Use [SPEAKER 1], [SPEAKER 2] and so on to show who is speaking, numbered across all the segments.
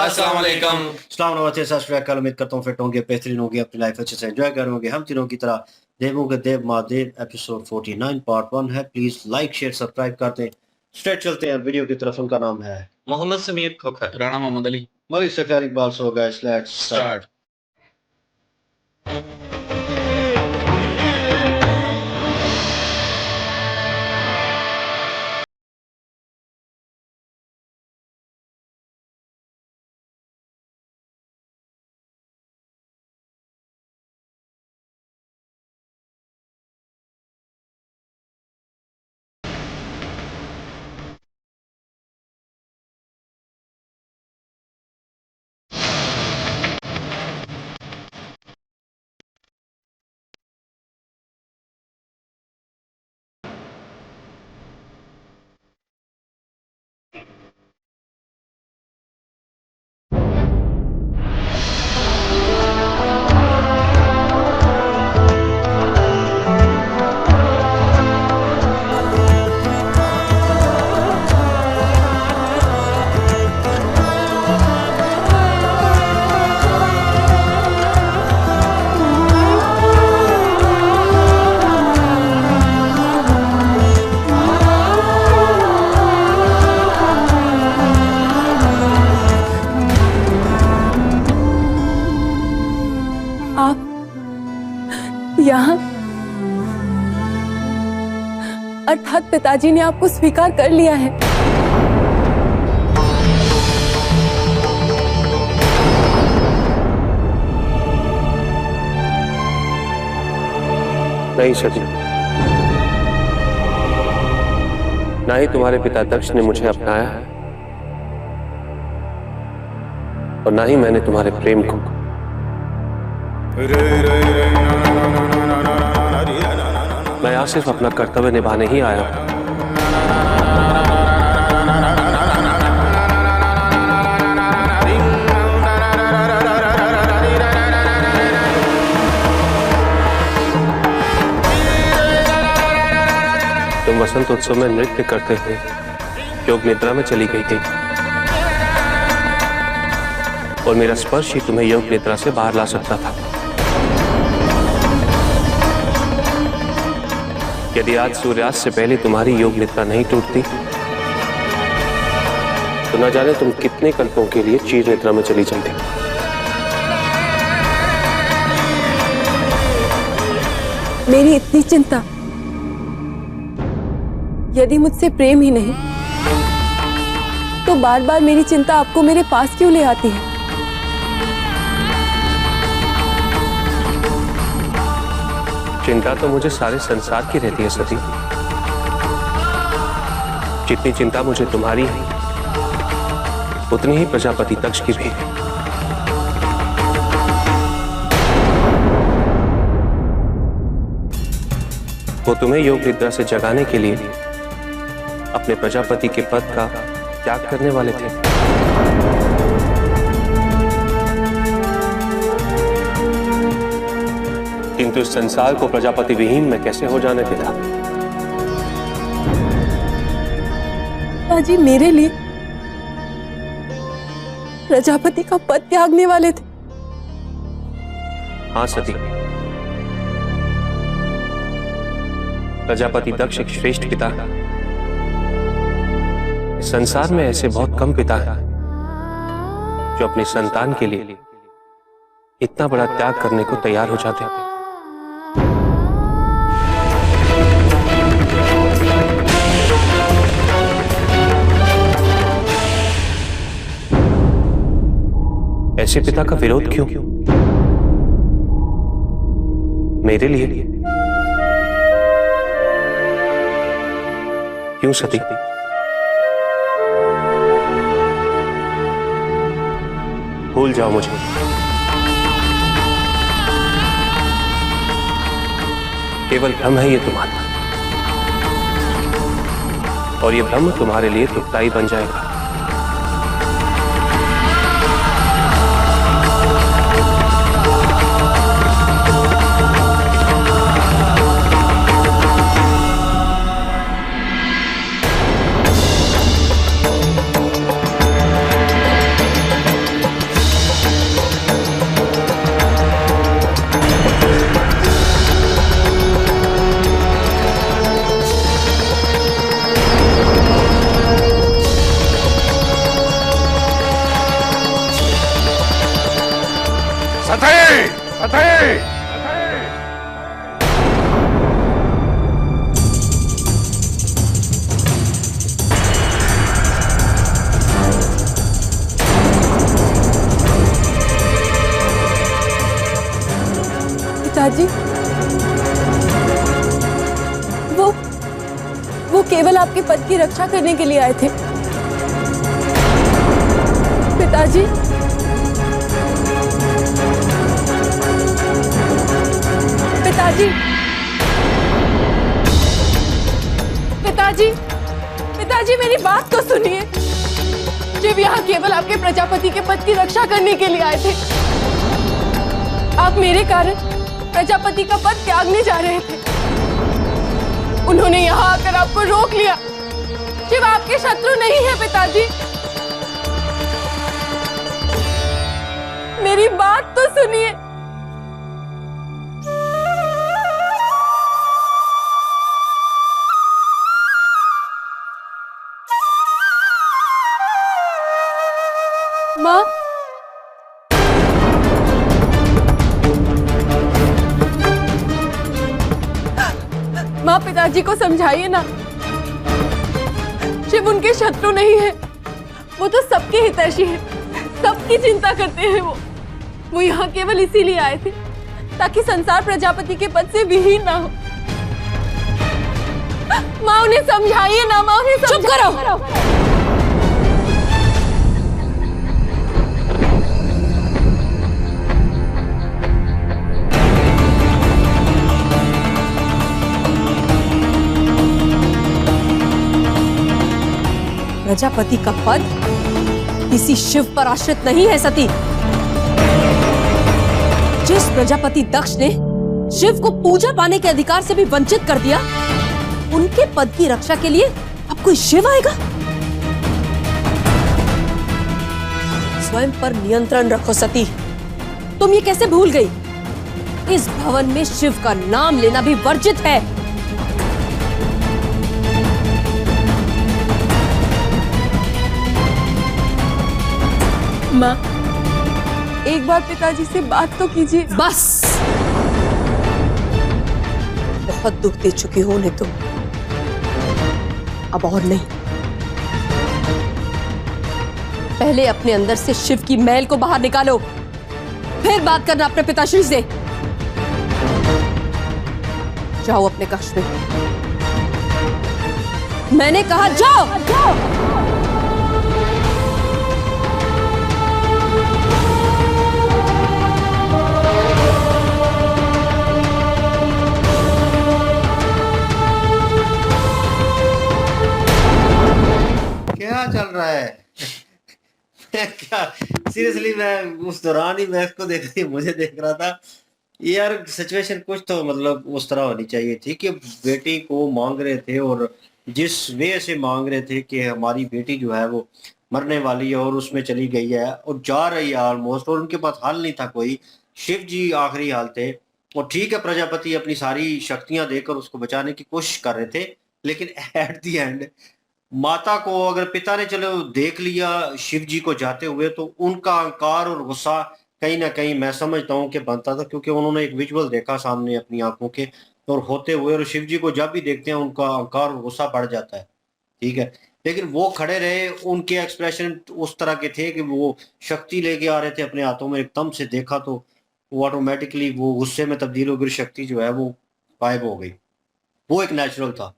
[SPEAKER 1] अस्सलाम वालेकुम।
[SPEAKER 2] अस्सलाम नमस्ते सत श्री अकाल। उम्मीद करता हूँ फिट होंगे, बेहतरीन होंगे, अपनी लाइफ अच्छे से एंजॉय कर होंगे। हम तीनों की तरह देवों के देव महादेव एपिसोड 49 पार्ट 1 है। प्लीज लाइक शेयर सब्सक्राइब कर दें। स्ट्रेट चलते हैं वीडियो की तरफ। उनका नाम है
[SPEAKER 1] मोहम्मद समीर खोखर,
[SPEAKER 3] राणा मोहम्मद अली।
[SPEAKER 2] मरी safari Iqbal. So guys let's start.
[SPEAKER 4] आप यहाँ अर्थात पिताजी ने आपको स्वीकार कर लिया है।
[SPEAKER 5] नहीं सती, ना ही तुम्हारे पिता दक्ष ने मुझे अपनाया है और ना ही मैंने तुम्हारे प्रेम को। मैं यहाँ सिर्फ अपना कर्तव्य निभाने ही आया हूं। तुम वसंत उत्सव में नृत्य करते हुए योग निद्रा में चली गई थी और मेरा स्पर्श ही तुम्हें योग निद्रा से बाहर ला सकता था। यदि आज सूर्यास्त से पहले तुम्हारी योग निद्रा नहीं टूटती तो न जाने तुम कितने कल्पों के लिए चीर निद्रा में चली जाती।
[SPEAKER 4] मेरी इतनी चिंता, यदि मुझसे प्रेम ही नहीं तो बार बार मेरी चिंता आपको मेरे पास क्यों ले आती है?
[SPEAKER 5] चिंता तो मुझे सारे संसार की रहती है सती। जितनी चिंता मुझे तुम्हारी है उतनी ही प्रजापति दक्ष की भी है। वो तुम्हें योग निद्रा से जगाने के लिए अपने प्रजापति के पद का त्याग करने वाले थे। किंतु इस संसार को प्रजापति विहीन मैं कैसे हो जाने देता।
[SPEAKER 4] पिताजी मेरे लिए प्रजापति का पद त्यागने वाले थे।
[SPEAKER 5] हाँ सती, प्रजापति दक्ष एक श्रेष्ठ पिता है। इस संसार में ऐसे बहुत कम पिता हैं जो अपनी संतान के लिए इतना बड़ा त्याग करने को तैयार हो जाते हैं। ऐसे पिता का विरोध क्यों? मेरे लिए क्यों सती? भूल जाओ मुझे। केवल भ्रम है ये तुम्हारा और ये भ्रम तुम्हारे लिए दुखदाई बन जाएगा।
[SPEAKER 4] वो केवल आपके पद की रक्षा करने के लिए आए थे। पिताजी, पिताजी, पिताजी, पिताजी मेरी बात तो सुनिए। शिव यहाँ केवल आपके प्रजापति के पद की रक्षा करने के लिए आए थे। आप मेरे कारण प्रजापति का पद त्यागने जा रहे थे। उन्होंने यहाँ आकर आपको रोक लिया। शिव आपके शत्रु नहीं है पिताजी, मेरी बात तो सुनिए। माँ, माँ पिताजी को समझाइए ना। शिव उनके शत्रु नहीं है, वो तो सबके हितैषी है, सबकी चिंता करते हैं। वो यहाँ केवल इसीलिए आए थे ताकि संसार प्रजापति के पद से विहीन ना हो। माँ उन्हें समझाइए ना, माँ उन्हें चुप करो। प्रजापति का पद किसी शिव पर आश्रित नहीं है सती। जिस प्रजापति दक्ष ने शिव को पूजा पाने के अधिकार से भी वंचित कर दिया, उनके पद की रक्षा के लिए अब कोई शिव आएगा? स्वयं पर नियंत्रण रखो सती। तुम ये कैसे भूल गई? इस भवन में शिव का नाम लेना भी वर्जित है। माँ, एक बार पिताजी से बात तो कीजिए। बस, बहुत दुख दे चुकी हो उन्हें तुम, अब और नहीं। पहले अपने अंदर से शिव की मैल को बाहर निकालो, फिर बात करना अपने पिताश्री से। जाओ अपने कक्ष में, मैंने कहा जाओ।
[SPEAKER 2] क्या चल रहा है? क्या सीरियसली मैं उस दौरान ही मैं इसको देख रही मुझे देख रहा था यार। सिचुएशन कुछ तो मतलब उस तरह होनी चाहिए थी कि बेटी को मांग रहे थे और जिस वे से मांग रहे थे कि हमारी बेटी जो है वो मरने वाली है और उसमें चली गई है और जा रही है ऑलमोस्ट, और उनके पास हाल नहीं था कोई। शिव जी आखिरी हाल थे और ठीक है प्रजापति अपनी सारी शक्तियां देकर उसको बचाने की कोशिश कर रहे थे, लेकिन एट द एंड माता को अगर पिता ने चलो देख लिया शिव जी को जाते हुए तो उनका अहंकार और गुस्सा कहीं ना कहीं मैं समझता हूँ कि बनता था, क्योंकि उन्होंने एक विजुअल देखा सामने अपनी आंखों के और होते हुए, और शिव जी को जब भी देखते हैं उनका अहंकार और गुस्सा बढ़ जाता है। ठीक है, लेकिन वो खड़े रहे, उनके एक्सप्रेशन उस तरह के थे कि वो शक्ति लेके आ रहे थे अपने हाथों में, एकदम से देखा तो वो ऑटोमेटिकली वो गुस्से में तब्दील हो गई, शक्ति जो है वो गायब हो गई। वो एक नेचुरल था।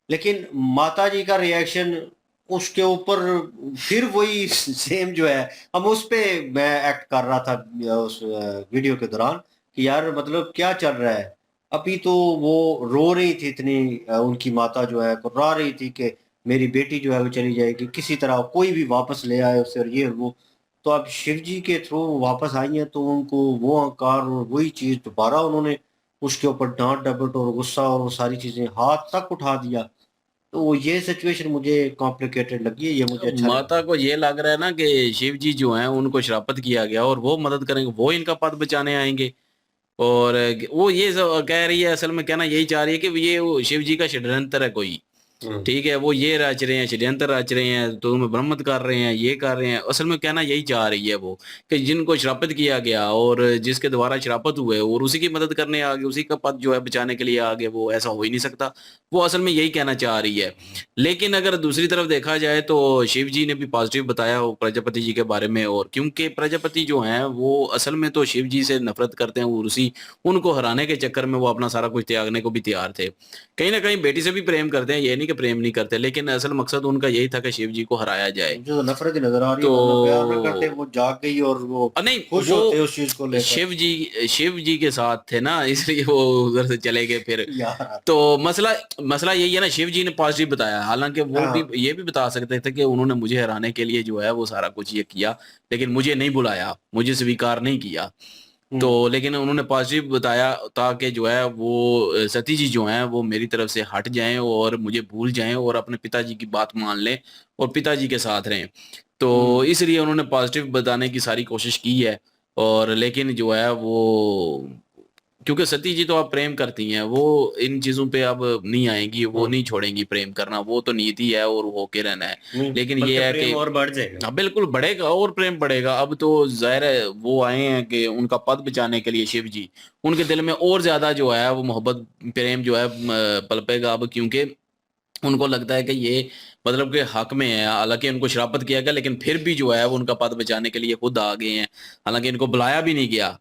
[SPEAKER 2] लेकिन माता जी का रिएक्शन उसके ऊपर फिर वही सेम जो है, हम उस पे मैं एक्ट कर रहा था उस वीडियो के दौरान कि यार मतलब क्या चल रहा है। अभी तो वो रो रही थी इतनी, उनकी माता जो है रो रही थी कि मेरी बेटी जो है वो चली जाएगी, किसी तरह कोई भी वापस ले आए उसे, और ये वो। तो अब शिव जी के थ्रू वापस आई हैं तो उनको वो अहंकार और वही चीज दोबारा उन्होंने उसके ऊपर डांट डपट और गुस्सा और वो सारी चीजें हाथ तक उठा दिया। तो ये सिचुएशन मुझे कॉम्प्लिकेटेड लगी है, ये मुझे अच्छा
[SPEAKER 3] माता को ये लग रहा है ना कि शिव जी जो हैं उनको श्रापित किया गया और वो मदद करेंगे, वो इनका पद बचाने आएंगे। और वो ये कह रही है, असल में कहना यही चाह रही है कि ये वो शिव जी का षड्यंत्र है कोई। ठीक है, वो ये रच रहे हैं, षड्यंत्र रच रहे हैं, तो तुम्हें भ्रमित कर रहे हैं, ये कर रहे हैं। असल में कहना यही चाह रही है वो कि जिनको श्रापित किया गया और जिसके द्वारा श्रापित हुए और उसी की मदद करने आगे, उसी का पद जो है बचाने के लिए आगे, वो ऐसा हो ही नहीं सकता। वो असल में यही कहना चाह रही है। लेकिन अगर दूसरी तरफ देखा जाए तो शिव जी ने भी पॉजिटिव बताया प्रजापति जी के बारे में, और क्योंकि प्रजापति जो हैं वो असल में तो शिव जी से नफरत करते हैं और उसी उनको हराने के चक्कर में वो अपना सारा कुछ त्यागने को भी तैयार थे। कहीं ना कहीं बेटी से भी प्रेम करते हैं, ये नहीं कि कि प्रेम नहीं करते, लेकिन असल मकसद उनका यही था कि शिव जी को हराया जाए।
[SPEAKER 2] मुझे तो नफरत ही नजर आ रही है,
[SPEAKER 3] तो-
[SPEAKER 2] वरना प्यार ना करते, वो जाग गई और वो
[SPEAKER 3] नहीं,
[SPEAKER 2] खुश
[SPEAKER 3] वो
[SPEAKER 2] होते उस चीज को लेकर।
[SPEAKER 3] शिव जी के साथ थे ना, इसलिए वो उधर से चले गए फिर।
[SPEAKER 2] यार
[SPEAKER 3] तो मसला यही है ना, शिव जी ने पॉजिटिव बताया, हालांकि वो
[SPEAKER 2] हाँ।
[SPEAKER 3] भी ये भी बता सकते थे कि उन्होंने मुझे हराने के लिए जो है वो सारा कुछ ये किया, लेकिन मुझे नहीं बुलाया, मुझे स्वीकार नहीं किया। तो लेकिन उन्होंने पॉजिटिव बताया ताकि जो है वो सती जी जो हैं वो मेरी तरफ से हट जाएं और मुझे भूल जाएं और अपने पिताजी की बात मान लें और पिताजी के साथ रहें। तो इसलिए उन्होंने पॉजिटिव बताने की सारी कोशिश की है। और लेकिन जो है वो, क्योंकि सती जी तो अब प्रेम करती हैं, वो इन चीजों पे अब नहीं आएंगी, वो नहीं छोड़ेंगी प्रेम करना, वो तो नीति है और होके रहना है। लेकिन
[SPEAKER 1] बल्कि
[SPEAKER 3] ये है
[SPEAKER 1] प्रेम
[SPEAKER 3] कि
[SPEAKER 1] और बढ़ जाएगा।
[SPEAKER 3] हाँ बिल्कुल बढ़ेगा और प्रेम बढ़ेगा। अब तो जाहिर है वो आए हैं कि उनका पद बचाने के लिए शिव जी, उनके दिल में और ज्यादा जो है वो मोहब्बत प्रेम जो है पलपेगा अब, क्योंकि उनको लगता है कि ये मतलब के हक में है। हालांकि उनको शराफत किया गया, लेकिन फिर भी जो है वो उनका पद बचाने के लिए खुद आ गए हैं। हालांकि इनको बुलाया भी नहीं गया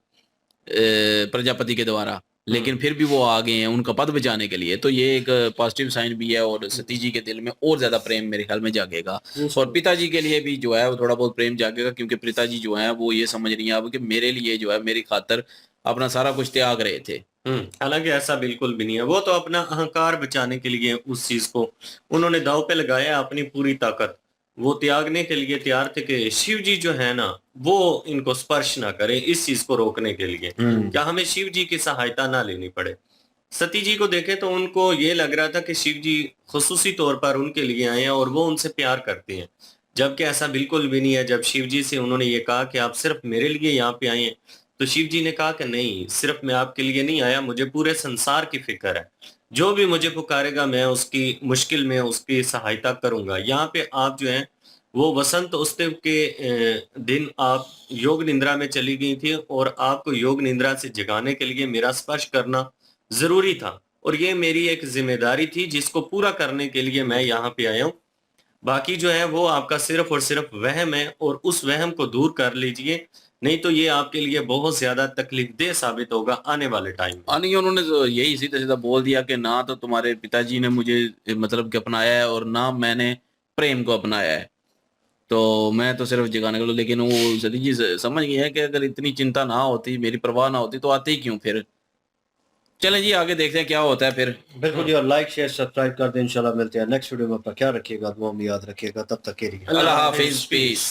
[SPEAKER 3] प्रजापति के द्वारा, लेकिन फिर भी वो आ गए हैं उनका पद बचाने के लिए। तो ये एक पॉजिटिव साइन भी है और सती जी के दिल में और ज्यादा प्रेम मेरे ख्याल में जागेगा। और पिताजी के लिए भी जो है वो थोड़ा बहुत प्रेम जागेगा, क्योंकि पिताजी जो है वो ये समझ रही हैं अब कि मेरे लिए जो है मेरी खातर अपना सारा कुछ त्याग रहे थे।
[SPEAKER 1] हालांकि ऐसा बिल्कुल भी नहीं है, वो तो अपना अहंकार बचाने के लिए उस चीज को उन्होंने दांव पे लगाया, अपनी पूरी ताकत वो त्यागने के लिए तैयार थे कि शिव जी जो है ना वो इनको स्पर्श ना करे, इस चीज को रोकने के लिए क्या हमें शिव जी की सहायता ना लेनी पड़े। सती जी को देखे तो उनको ये लग रहा था कि शिव जी खुसूसी तौर पर उनके लिए आए हैं और वो उनसे प्यार करते हैं, जबकि ऐसा बिल्कुल भी नहीं है। जब शिव जी से उन्होंने ये कहा कि आप सिर्फ मेरे लिए यहाँ पे आए हैं, तो शिव जी ने कहा कि नहीं, सिर्फ मैं आपके लिए नहीं आया, मुझे पूरे संसार की फिक्र है। जो भी मुझे पुकारेगा मैं उसकी मुश्किल में उसकी सहायता करूंगा। यहाँ पे आप जो है वो वसंत उत्सव के दिन आप योग निद्रा में चली गई थी और आपको योग निद्रा से जगाने के लिए मेरा स्पर्श करना जरूरी था, और ये मेरी एक जिम्मेदारी थी जिसको पूरा करने के लिए मैं यहाँ पे आया हूँ। बाकी जो है वो आपका सिर्फ और सिर्फ वहम है, और उस वहम को दूर कर लीजिए, नहीं तो ये आपके लिए बहुत ज्यादा तकलीफदेह साबित होगा आने वाले टाइम में।
[SPEAKER 3] नहीं, उन्होंने तो यही सीधा सीधा बोल दिया कि ना तो तुम्हारे पिताजी ने मुझे मतलब कि अपनाया है और ना मैंने प्रेम को अपनाया है, तो मैं तो सिर्फ जगाने के लिए। लेकिन वो सती जी समझ गई है कि अगर इतनी चिंता ना होती, मेरी परवाह ना होती, तो आते ही क्यों फिर। चलें जी आगे देखते हैं क्या होता है फिर।
[SPEAKER 2] बिल्कुल जी, और लाइक शेयर सब्सक्राइब कर दें। इंशाल्लाह मिलते हैं नेक्स्ट वीडियो में। अपना ख्याल रखिएगा, दुआ में याद रखिएगा। तब तक के लिए
[SPEAKER 3] अल्लाह हाफिज, पीस।